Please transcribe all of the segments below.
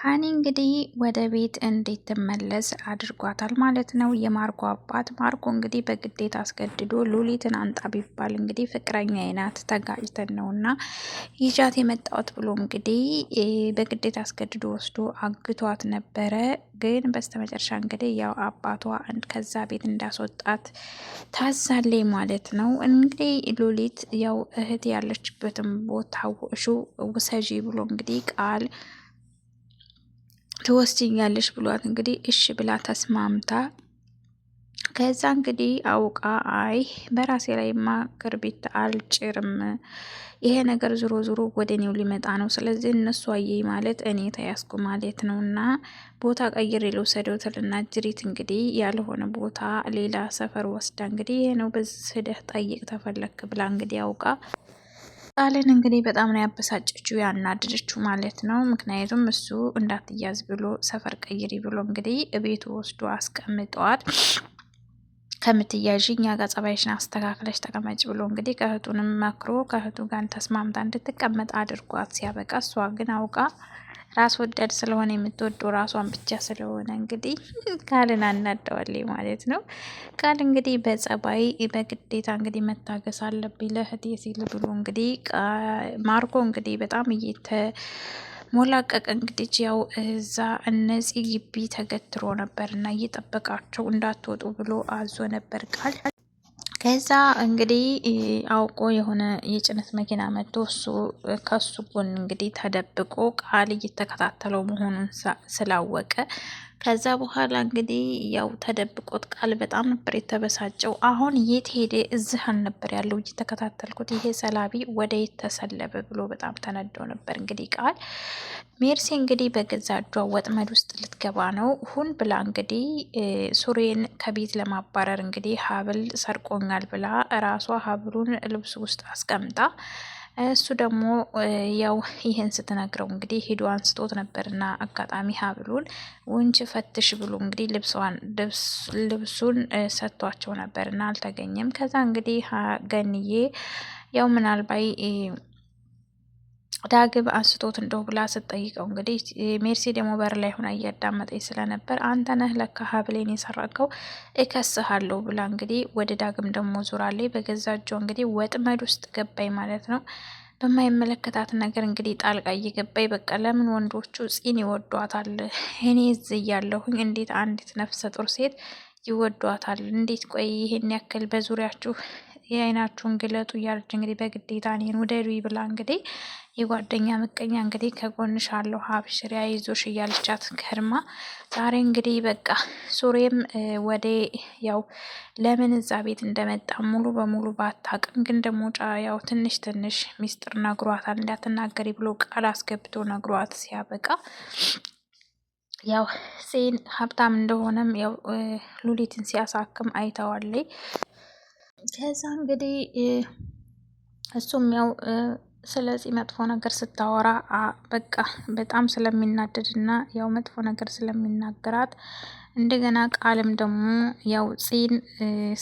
ሀኒ እንግዲህ ወደ ቤት እንድትመለስ አድርጓታል ማለት ነው። የማርኮ አባት ማርኮ እንግዲህ በግዴታ አስገድዶ ሉሊትን አንጣ ቢባል እንግዲህ ፍቅረኛ ናት ተጋጭተን ነውና ይዣት የመጣሁት ብሎ እንግዲህ በግዴታ አስገድዶ ወስዶ አግቷት ነበረ። ግን በስተመጨረሻ እንግዲህ ያው አባቷ ከዛ ቤት እንዳስወጣት ታዛለች ማለት ነው። እንግዲህ ሉሊት ያው እህት ያለችበትን ቦታ ውሰጂ ብሎ እንግዲህ ቃል ትወስጂኛለሽ ብሏት እንግዲህ እሺ ብላ ተስማምታ ከዛ እንግዲህ አውቃ አይ በራሴ ላይማ ክርቢት አልጭርም፣ ይሄ ነገር ዞሮ ዞሮ ወደ እኔው ሊመጣ ነው። ስለዚህ እነሱ አየኝ ማለት እኔ ተያዝኩ ማለት ነው እና ቦታ ቀይሬ ልውሰደው ትልና ጅሪት እንግዲህ ያልሆነ ቦታ ሌላ ሰፈር ወስዳ እንግዲህ ይሄ ነው በዚህ ሂደህ ጠይቅ ተፈለክ ብላ እንግዲህ አውቃ ቃልን እንግዲህ በጣም ነው ያበሳጨችው ያናደደችው ማለት ነው። ምክንያቱም እሱ እንዳትያዝ ብሎ ሰፈር ቀይሪ ብሎ እንግዲህ ቤቱ ወስዶ አስቀምጠዋል። ከምትያዥ እኛ ጋር ጸባይሽን አስተካክለሽ ተቀመጭ ብሎ እንግዲህ ከእህቱንም መክሮ ከእህቱ ጋር ተስማምታ እንድትቀመጥ አድርጓት ሲያበቃ እሷ ግን አውቃ ራስ ወዳድ ስለሆነ የምትወደው ራሷን ብቻ ስለሆነ እንግዲህ ቃልን አናደዋለች ማለት ነው። ቃል እንግዲህ በጸባይ በግዴታ እንግዲህ መታገስ አለብኝ ለእህቴ ሲል ብሎ እንግዲህ ማርኮ እንግዲህ በጣም ሞላቀቅ እንግዲህ ያው እዛ እነዚህ ግቢ ተገትሮ ነበር እና እየጠበቃቸው እንዳትወጡ ብሎ አዞ ነበር ቃል። ከዛ እንግዲህ አውቆ የሆነ የጭነት መኪና መጥቶ እሱ ከሱ ጎን እንግዲህ ተደብቆ ቃል እየተከታተለው መሆኑን ስላወቀ ከዛ በኋላ እንግዲህ ያው ተደብቆት ቃል በጣም ነበር የተበሳጨው። አሁን የት ሄደ? እዚህ አልነበር ያለው እየተከታተልኩት፣ ይሄ ሰላቢ ወደ የት ተሰለበ ብሎ በጣም ተነደው ነበር። እንግዲህ ቃል ሜርሲ እንግዲህ በገዛ እጇ ወጥመድ ውስጥ ልትገባ ነው። ሁን ብላ እንግዲህ ሱሬን ከቤት ለማባረር እንግዲህ ሀብል ሰርቆኛል ብላ ራሷ ሀብሉን ልብስ ውስጥ አስቀምጣ እሱ ደግሞ ያው ይህን ስትነግረው እንግዲህ ሂዶ አንስቶት ነበርና አጋጣሚ ሀብሉን ውንጭ ፈትሽ ብሎ እንግዲህ ልብሱን ሰጥቷቸው ነበርና አልተገኘም። ከዛ እንግዲህ ገንዬ ያው ምናልባት ዳግብ አንስቶት እንደው ብላ ስትጠይቀው እንግዲህ ሜርሲ ደግሞ በር ላይ ሆና እያዳመጠኝ ስለነበር አንተ ነህ ለካ ሀብሌን የሰረቀው እከስሃለሁ ብላ እንግዲህ ወደ ዳግም ደግሞ ዙራለች። በገዛ እጇ እንግዲህ ወጥመድ ውስጥ ገባኝ ማለት ነው። በማይመለከታት ነገር እንግዲህ ጣልቃ እየገባኝ በቃ ለምን ወንዶቹ ፂን ይወዷታል? እኔ እዚህ እያለሁኝ እንዴት አንዲት ነፍሰ ጡር ሴት ይወዷታል? እንዴት ቆይ ይሄን ያክል በዙሪያችሁ የአይናችሁን ግለጡ እያለች እንግዲህ በግዴታ እኔን ውደዱ ብላ እንግዲህ የጓደኛ ምቀኛ እንግዲህ ከጎንሽ አለሁ ሀብሽሪ አይዞሽ እያለቻት ከርማ ዛሬ እንግዲህ በቃ ሱሬም ወደ ያው ለምን እዛ ቤት እንደመጣ ሙሉ በሙሉ ባታቅም ግን ደግሞ ያው ትንሽ ትንሽ ሚስጥር ነግሯታል። እንዳትናገሪ ብሎ ቃል አስገብቶ ነግሯት ሲያበቃ ያው ሴን ሀብታም እንደሆነም ያው ሉሊትን ሲያሳክም አይተዋለይ። ከዛ እንግዲህ እሱም ያው ስለዚህ መጥፎ ነገር ስታወራ በቃ በጣም ስለሚናደድና ያው መጥፎ ነገር ስለሚናገራት እንደገና ቃልም ደግሞ ያው ፂን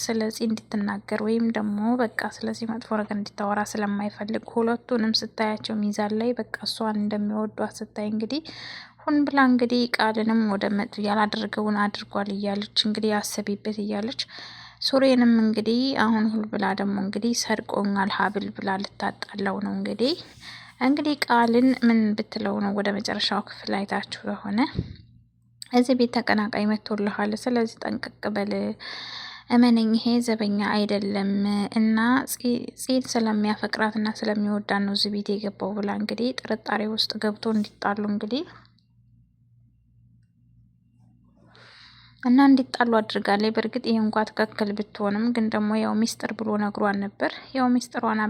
ስለዚህ እንድትናገር ወይም ደግሞ በቃ ስለዚህ መጥፎ ነገር እንድታወራ ስለማይፈልግ ሁለቱንም ስታያቸው ሚዛን ላይ በቃ እሷን እንደሚወዷት ስታይ እንግዲህ ሁን ብላ እንግዲህ ቃልንም ወደ መጥ ያላደረገውን አድርጓል እያለች እንግዲህ አሰቢበት እያለች ሱሬንም እንግዲህ አሁን ሁል ብላ ደግሞ እንግዲህ ሰርቆኛል ሀብል ብላ ልታጣላው ነው። እንግዲህ ቃልን ምን ብትለው ነው ወደ መጨረሻው ክፍል አይታችሁ ከሆነ እዚህ ቤት ተቀናቃይ መጥቶልሃል፣ ስለዚህ ጠንቀቅ በል እመነኝ፣ ይሄ ዘበኛ አይደለም እና ፂን ስለሚያፈቅራት እና ስለሚወዳት ነው እዚህ ቤት የገባው ብላ እንግዲህ ጥርጣሬ ውስጥ ገብቶ እንዲጣሉ እንግዲህ እና እንዲጣሉ አድርጋለች። በእርግጥ ይህ እንኳ ትክክል ብትሆንም ግን ደግሞ ያው ሚስጥር ብሎ ነግሯን ነበር። ያው ሚስጥሯን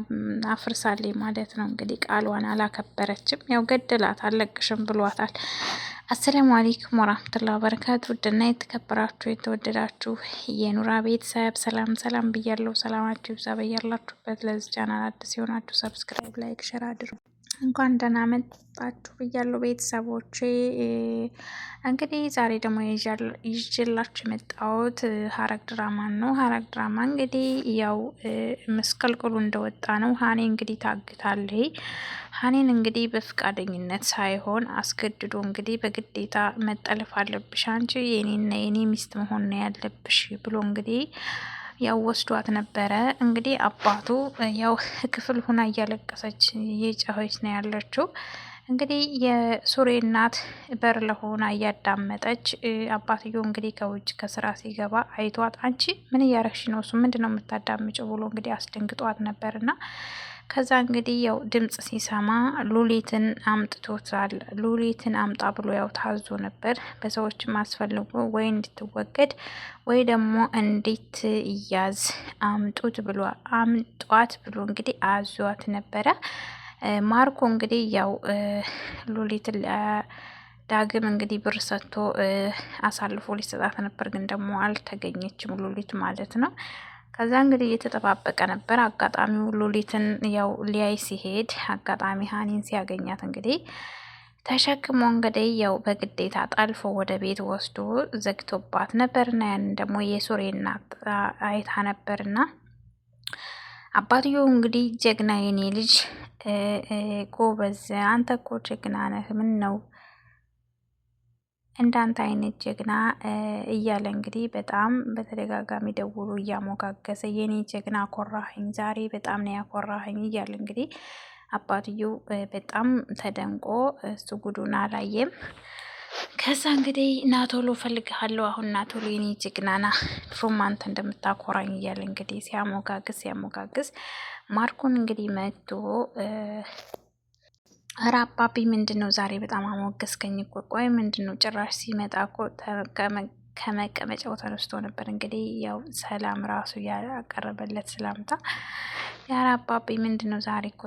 አፍርሳለች ማለት ነው። እንግዲህ ቃሏን አላከበረችም። ያው ገደላት አለቅሽም ብሏታል። አሰላሙ አለይኩም ወራህመቱላሂ ወበረካቱ። ውድና የተከበራችሁ የተወደዳችሁ የኑራ ቤተሰብ ሰላም ሰላም ብያለሁ። ሰላማችሁ ይብዛ በያላችሁበት። ለዚህ ቻናል አዲስ የሆናችሁ ሰብስክራይብ፣ ላይክ፣ ሼር አድርጉ። እንኳን ደህና መጣችሁ ብያለሁ ቤተሰቦቼ። እንግዲህ ዛሬ ደግሞ ይዤላችሁ የመጣሁት ሐረግ ድራማን ነው። ሐረግ ድራማ እንግዲህ ያው መስቀልቅሉ እንደወጣ ነው። ሀኔ እንግዲህ ታግታለች። ሀኔን እንግዲህ በፍቃደኝነት ሳይሆን አስገድዶ እንግዲህ በግዴታ መጠለፍ አለብሽ አንቺ የኔና የኔ ሚስት መሆን ነው ያለብሽ ብሎ እንግዲህ ያው ወስዷት ነበረ። እንግዲህ አባቱ ያው ክፍል ሁና እያለቀሰች እየጮኸች ነው ያለችው። እንግዲህ የሱሬ እናት በር ለሆና እያዳመጠች አባትየው እንግዲህ ከውጭ ከስራ ሲገባ አይቷት አንቺ ምን እያረግሽ ነው? እሱ ምንድን ነው የምታዳምጭው? ብሎ እንግዲህ አስደንግጧት ነበርና ከዛ እንግዲህ ያው ድምጽ ሲሰማ ሉሊትን አምጥቶታል። ሉሊትን አምጣ ብሎ ያው ታዞ ነበር። በሰዎችም አስፈልጎ ወይ እንድትወገድ ወይ ደግሞ እንድትያዝ አምጧት ብሎ እንግዲህ አዟት ነበረ። ማርኮ እንግዲህ ያው ሉሊትን ዳግም እንግዲህ ብር ሰጥቶ አሳልፎ ሊሰጣት ነበር፣ ግን ደግሞ አልተገኘችም ሉሊት ማለት ነው። ከዛ እንግዲህ እየተጠባበቀ ነበር። አጋጣሚው ሉሊትን ያው ሊያይ ሲሄድ አጋጣሚ ሀኒን ሲያገኛት እንግዲህ ተሸክሞ እንግዲህ ያው በግዴታ ጠልፎ ወደ ቤት ወስዶ ዘግቶባት ነበርና ያንን ደግሞ የሱሬ እናት አይታ ነበርና አባትየው እንግዲህ ጀግና የኔ ልጅ ጎበዝ፣ አንተ እኮ ጀግና ነህ፣ ምን ነው እንዳንተ አይነት ጀግና እያለ እንግዲህ በጣም በተደጋጋሚ ደውሎ እያሞጋገሰ የኔ ጀግና አኮራኸኝ፣ ዛሬ በጣም ነው ያኮራኸኝ እያለ እንግዲህ አባትየው በጣም ተደንቆ እሱ ጉዱን አላየም። ከዛ እንግዲህ ናቶሎ ፈልግሃለሁ፣ አሁን ናቶሎ የኔ ጀግና ና፣ ድሮም አንተ እንደምታኮራኝ እያለ እንግዲህ ሲያሞጋግስ ማርኮን እንግዲህ መጥቶ ኧረ አባቢ ምንድን ነው ዛሬ በጣም አሞገስከኝ እኮ። ቆይ ምንድን ነው ጭራሽ ሲመጣ እኮ ከመቀመጫው ተነስቶ ነበር እንግዲህ ያው ሰላም ራሱ ያቀረበለት ሰላምታ። ኧረ አባቢ ምንድን ነው ዛሬ እኮ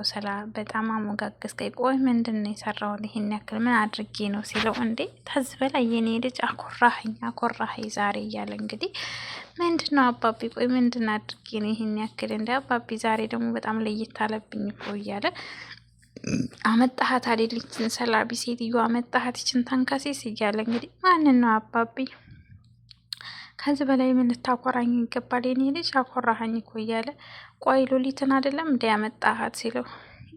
በጣም አሞጋገስከኝ። ቆይ ምንድን ነው የሰራውን ይሄን ያክል ምን አድርጌ ነው ሲለው፣ እንዴ ተዝ በላይ የኔ ልጅ አኮራኸኝ ዛሬ እያለ እንግዲህ ምንድን ነው አባቢ ቆይ ምንድን አድርጌ ነው ይሄን ያክል እንደ አባቢ ዛሬ ደግሞ በጣም ለየት አለብኝ እኮ እያለ አመጣሃት አይደለችን ሰላቢ ሴትዮ አመጣሃት ይችን ተንከሴስ እያለ እንግዲህ ማንን ነው አባቢ ከዚህ በላይ ምን ልታኮራኝ ይገባል? የኔ ልጅ አኮራሃኝ እኮ እያለ ቆይ ሉሊትን አይደለም እንደ ያመጣሃት ሲለው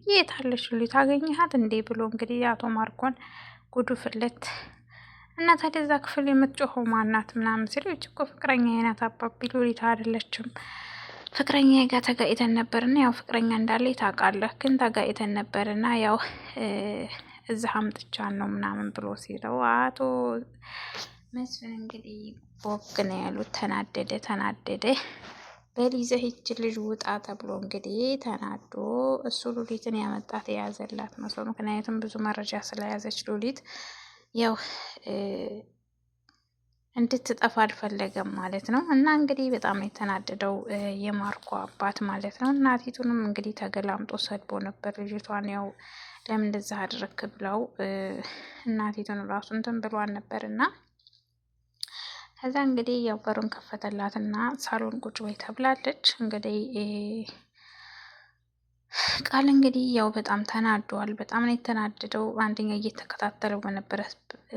የት አለች ሉሊት አገኘሃት እንዴ ብሎ እንግዲህ አቶ ማርኮን ጉዱ ፍለት እና ታዲያ እዛ ክፍል የምትጮኸው ማናት ምናምን ሲለው እኮ ፍቅረኛ አይናት አባቢ ሉሊት አይደለችም ፍቅረኛ ጋር ተጋይተን ነበርና ያው ፍቅረኛ እንዳለ ታውቃለህ፣ ግን ተጋይተን ነበርና ያው እዛ አምጥቻን ነው ምናምን ብሎ ሲለው አቶ መስፍን እንግዲህ ቦግ ነው ያሉት። ተናደደ። በሊዘህ ይች ልጅ ውጣ ተብሎ እንግዲህ ተናዶ እሱ ሉሊትን ያመጣት የያዘላት መስሎ፣ ምክንያቱም ብዙ መረጃ ስለያዘች ሉሊት ያው እንድትጠፋ አልፈለገም ማለት ነው። እና እንግዲህ በጣም የተናደደው የማርኮ አባት ማለት ነው። እናቲቱንም እንግዲህ ተገላምጦ ሰድቦ ነበር ልጅቷን ያው ለምን እንደዛ አድረክ ብለው እናቲቱን ራሱ እንትን ብሏን ነበር እና ከዛ እንግዲህ ያው በሩን ከፈተላትና ሳሎን ቁጭ በይ ተብላለች። እንግዲህ ቃል እንግዲህ ያው በጣም ተናዷል። በጣም ነው የተናደደው። አንደኛ እየተከታተለው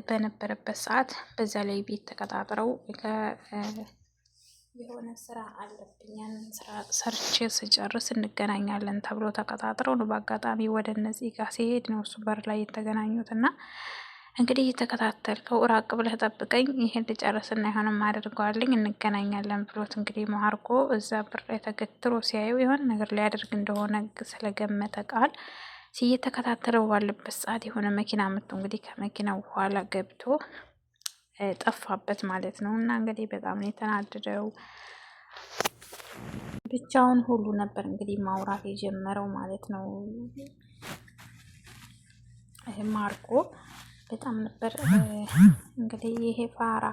በነበረበት ሰዓት በዛ ላይ ቤት ተቀጣጥረው የሆነ ስራ አለብኝ ያንን ስራ ሰርቼ ስጨርስ እንገናኛለን ተብሎ ተቀጣጥረው ነው። በአጋጣሚ ወደ እነዚህ ጋር ሲሄድ ነው እሱ በር ላይ የተገናኙት እና እንግዲህ የተከታተልከው ራቅ ብለህ ጠብቀኝ፣ ይሄን ልጨርስና የሆነም አድርገዋለኝ እንገናኛለን ብሎት እንግዲህ ማርኮ እዛ በር ላይ ተገትሮ ሲያየው የሆነ ነገር ሊያደርግ እንደሆነ ስለገመተ ቃል እየተከታተለው ባለበት ሰዓት የሆነ መኪና መጥቶ እንግዲህ ከመኪናው በኋላ ገብቶ ጠፋበት ማለት ነው። እና እንግዲህ በጣም ነው የተናደደው። ብቻውን ሁሉ ነበር እንግዲህ ማውራት የጀመረው ማለት ነው ማርኮ በጣም ነበር እንግዲህ ይሄ ፋራ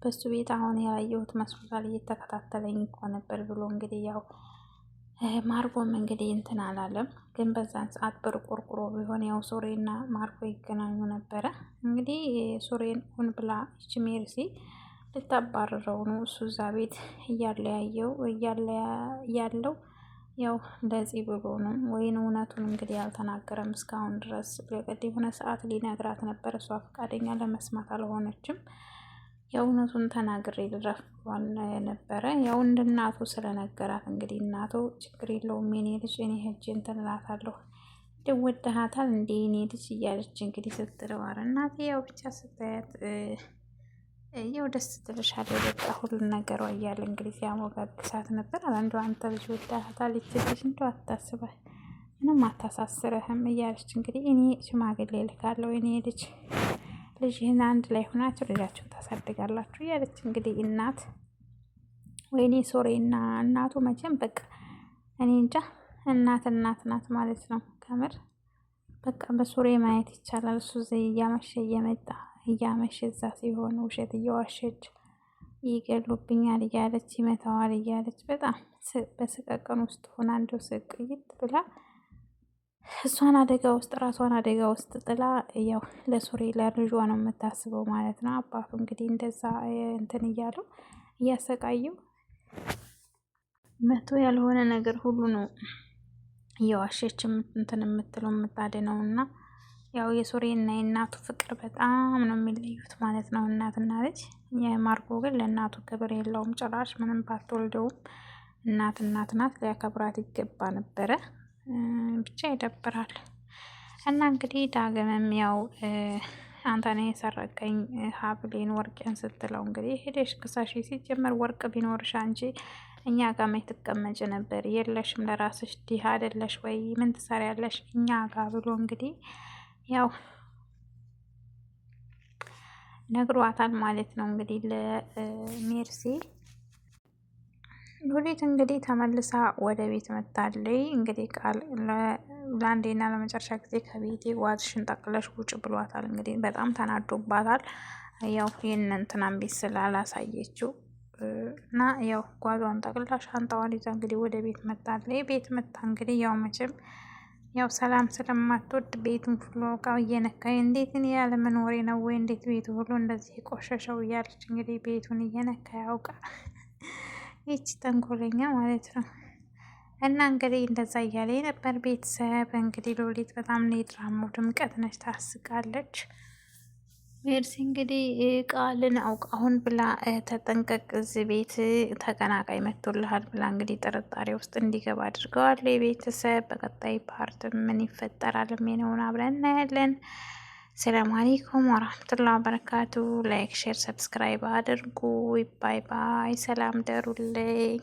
በሱ ቤት አሁን ያየሁት መስሎታል እየተከታተለኝ እኮ ነበር ብሎ እንግዲህ ያው ማርኮም እንግዲህ እንትን አላለም። ግን በዛን ሰዓት በርቆርቁሮ ቢሆን ያው ሱሬና ማርኮ ይገናኙ ነበረ። እንግዲህ ሱሬን ሁን ብላ ይች ሜርሲ ልታባረረው ነው። እሱ እዛ ቤት እያለው ያው ለዚህ ብሎ ነው ወይን እውነቱን እንግዲህ ያልተናገረም እስካሁን ድረስ። በቀድ የሆነ ሰዓት ሊነግራት ነበር፣ እሷ ፈቃደኛ ለመስማት አልሆነችም። የእውነቱን ተናግሬ ልረፍ ነበረ። ያው እንደ እናቱ ስለነገራት እንግዲህ እናቱ ችግር የለውም የኔ ልጅ እኔ ሄጄ እንትን እላታለሁ ወደሃታል እንዴ እኔ ልጅ እያለች እንግዲህ ስትለዋር እናቴ ያው ብቻ ስታያት ያው ደስ ትልሻለች በቃ ሁሉን ነገሯ እያለ እንግዲህ ሲያሞጋግሳት ነበር። አንዱ አንተ ልጅ ወዳሃታል ይች ልጅ እንደው አታስበህ ምንም አታሳስረህም እያለች እንግዲህ እኔ ሽማግሌ ልካለሁ እኔ ልጅህን አንድ ላይ ሆናችሁ ልጃችሁን ታሳድጋላችሁ እያለች እንግዲህ እናት ወይኔ ሶሬና እናቱ መቼም በቃ እኔ እንጃ እናት ናት ማለት ነው። ከምር በቃ በሱሬ ማየት ይቻላል። እሱ እያመሸ እየመጣ እያመሸ እዛ ሲሆን ውሸት እየዋሸች ይገሉብኛል እያለች ይመታዋል እያለች በጣም በስቀቀን ውስጥ ሆና እንደው ስቅይት ብላ እሷን አደጋ ውስጥ ራሷን አደጋ ውስጥ ጥላ ያው ለሱሬ ለልጇ ነው የምታስበው ማለት ነው። አባቱ እንግዲህ እንደዛ እንትን እያለው እያሰቃየው መቶ ያልሆነ ነገር ሁሉ ነው እየዋሸች እንትን የምትለው የምታድነው እና ያው የሱሬ እና የእናቱ ፍቅር በጣም ነው የሚለዩት ማለት ነው። እናትና ልጅ የማርኮ ግን ለእናቱ ክብር የለውም ጭራሽ ምንም ባትወልደውም እናት ናት፣ ሊያከብራት ይገባ ነበረ። ብቻ ይደብራል። እና እንግዲህ ዳግምም ያው አንተ ነህ የሰረቀኝ ሀብሌን ወርቄን ስትለው እንግዲህ ሄደሽ ክሳሽ ሲጀመር ወርቅ ቢኖርሽ አንቺ እኛ ጋር መች ትቀመጭ ነበር? የለሽም ለራስሽ ዲህ አይደለሽ ወይ? ምን ትሰሪያለሽ እኛ ጋር ብሎ እንግዲህ ያው ነግሯታል ማለት ነው። እንግዲህ ለሜርሲ ሉሊት እንግዲህ ተመልሳ ወደ ቤት መታለይ። እንግዲህ ቃል ለአንዴና ለመጨረሻ ጊዜ ከቤቴ ዋዝሽን ጠቅለሽ ውጭ ብሏታል። እንግዲህ በጣም ተናዶባታል። ያው ይህንን ትናንት ቤት ስላላሳየችው እና ያው ጓዟን ጠቅልላ ሻንጣዋን ይዛ እንግዲህ ወደ ቤት መጣለች። ቤት መጣ እንግዲህ ያው መቼም ያው ሰላም ስለማትወድ ቤቱን ሁሉ እቃው እየነካኝ እንዴት እኔ ያለ መኖሬ ነው ወይ እንዴት ቤቱ ሁሉ እንደዚህ የቆሸሸው እያለች እንግዲህ ቤቱን እየነካ ያውቃ ይቺ ተንኮለኛ ማለት ነው። እና እንግዲህ እንደዛ እያለ ነበር ቤተሰብ። እንግዲህ ሉሊት በጣም ነው የድራማው ድምቀት ነች፣ ታስቃለች። ሜርሲ እንግዲህ ቃልን አውቃሁን ብላ ተጠንቀቅ፣ እዚህ ቤት ተቀናቃይ መጥቶልሃል ብላ እንግዲህ ጥርጣሬ ውስጥ እንዲገባ አድርገዋል ቤተሰብ። በቀጣይ ፓርት ምን ይፈጠራል የሚለውን አብረን እናያለን። ሰላም አለይኩም ወራህመቱላሂ ወበረካቱ። ላይክ፣ ሼር፣ ሰብስክራይብ አድርጉ። ባይ ባይ። ሰላም ደሩልኝ።